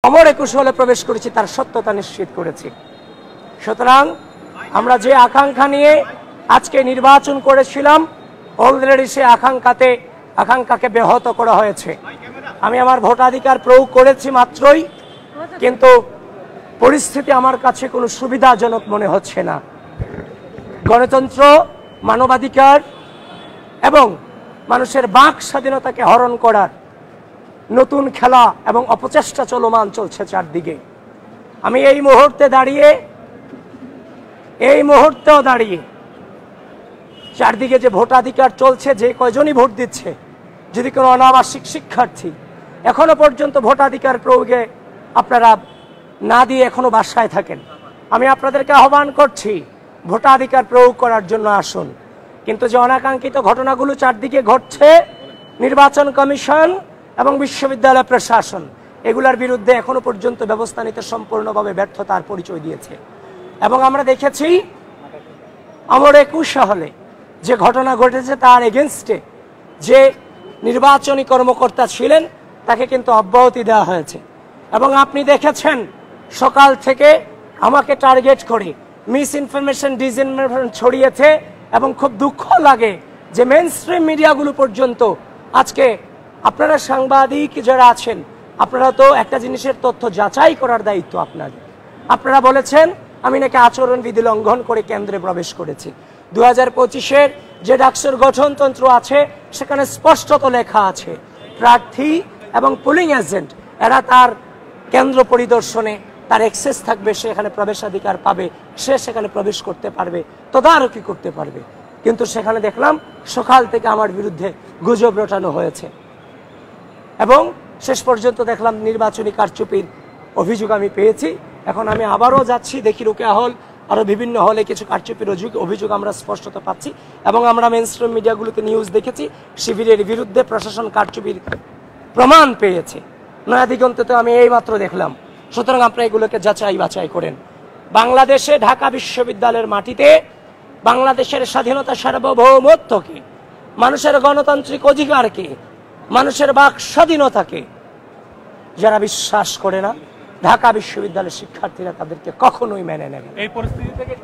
অমর ২১ হলে প্রবেশ করেছি তার সত্যতা নিশ্চিত করেছি। সুতরাং আমরা যে আকাঙ্ক্ষা নিয়ে আজকে নির্বাচন করেছিলাম অলরেডি সে আকাঙ্ক্ষাকে ব্যাহত করা হয়েছে। আমি আমার ভোটাধিকার প্রয়োগ করেছি মাত্রই, কিন্তু পরিস্থিতি আমার কাছে কোনো সুবিধাজনক মনে হচ্ছে না। গণতন্ত্র, মানবাধিকার এবং মানুষের বাক স্বাধীনতাকে হরণ করার নতুন খেলা এবং অপচেষ্টা চলমান চলছে চারদিকে। আমি এই মুহূর্তেও দাঁড়িয়ে চারদিকে যে ভোটাধিকার চলছে, যে কয়জনই ভোট দিচ্ছে, যদি কোনো অনাবাসিক শিক্ষার্থী এখনো পর্যন্ত ভোটাধিকার প্রয়োগে আপনারা না দিয়ে এখনো বাসায় থাকেন, আমি আপনাদেরকে আহ্বান করছি ভোটাধিকার প্রয়োগ করার জন্য আসুন। কিন্তু যে অনাকাঙ্ক্ষিত ঘটনাগুলো চারদিকে ঘটছে, নির্বাচন কমিশন এবং বিশ্ববিদ্যালয় প্রশাসন এগুলোর বিরুদ্ধে এখনো পর্যন্ত ব্যবস্থা নিতে সম্পূর্ণভাবে ব্যর্থতার পরিচয় দিয়েছে। এবং আমরা দেখেছি অমর ২১ হলে যে ঘটনা ঘটেছে তার এগেনস্টে যে নির্বাচনী কর্মকর্তা ছিলেন তাকে কিন্তু অব্যাহতি দেওয়া হয়েছে। এবং আপনি দেখেছেন সকাল থেকে আমাকে টার্গেট করে মিস ইনফরমেশন, ডিসইনফরমেশন ছড়িয়েছে। এবং খুব দুঃখ লাগে যে মেইনস্ট্রিম মিডিয়াগুলো পর্যন্ত আজকে, আপনারা সাংবাদিক যারা আছেন, আপনারা তো একটা জিনিসের তথ্য যাচাই করার দায়িত্ব আপনাদের। আপনারা বলেছেন আমি নাকি আচরণবিধি লঙ্ঘন করে কেন্দ্রে প্রবেশ করেছি। 2025-এর যে ডাকসুর গঠনতন্ত্র আছে সেখানে স্পষ্টত লেখা আছে প্রার্থী এবং পোলিং এজেন্ট এরা তার কেন্দ্র পরিদর্শনে তার অ্যাক্সেস থাকবে, সে এখানে প্রবেশাধিকার পাবে, সে সেখানে প্রবেশ করতে পারবে, তদারকি করতে পারবে। কিন্তু সেখানে দেখলাম সকাল থেকে আমার বিরুদ্ধে গুজব রটানো হয়েছে এবং শেষ পর্যন্ত দেখলাম নির্বাচনী কারচুপির অভিযোগ আমি পেয়েছি। এখন আমি আবারও যাচ্ছি, দেখি রোকেয়া হল, আরও বিভিন্ন হলে কিছু কারচুপির অভিযোগ আমরা স্পষ্টত পাচ্ছি। এবং আমরা মেইনস্ট্রিম মিডিয়াগুলোতে নিউজ দেখেছি শিবিরের বিরুদ্ধে প্রশাসন কারচুপির প্রমাণ পেয়েছে। নয়াদিগন্তে আমি এইমাত্র দেখলাম। সুতরাং আপনারা এগুলোকে যাচাই বাছাই করেন। বাংলাদেশে ঢাকা বিশ্ববিদ্যালয়ের মাটিতে বাংলাদেশের স্বাধীনতা, সার্বভৌমত্বকে, মানুষের গণতান্ত্রিক অধিকারকে, মানুষের বাক স্বাধীনতাকে যারা বিশ্বাস করে না, ঢাকা বিশ্ববিদ্যালয়ের শিক্ষার্থীরা তাদেরকে কখনোই মেনে নেবে। এই পরিস্থিতি থেকে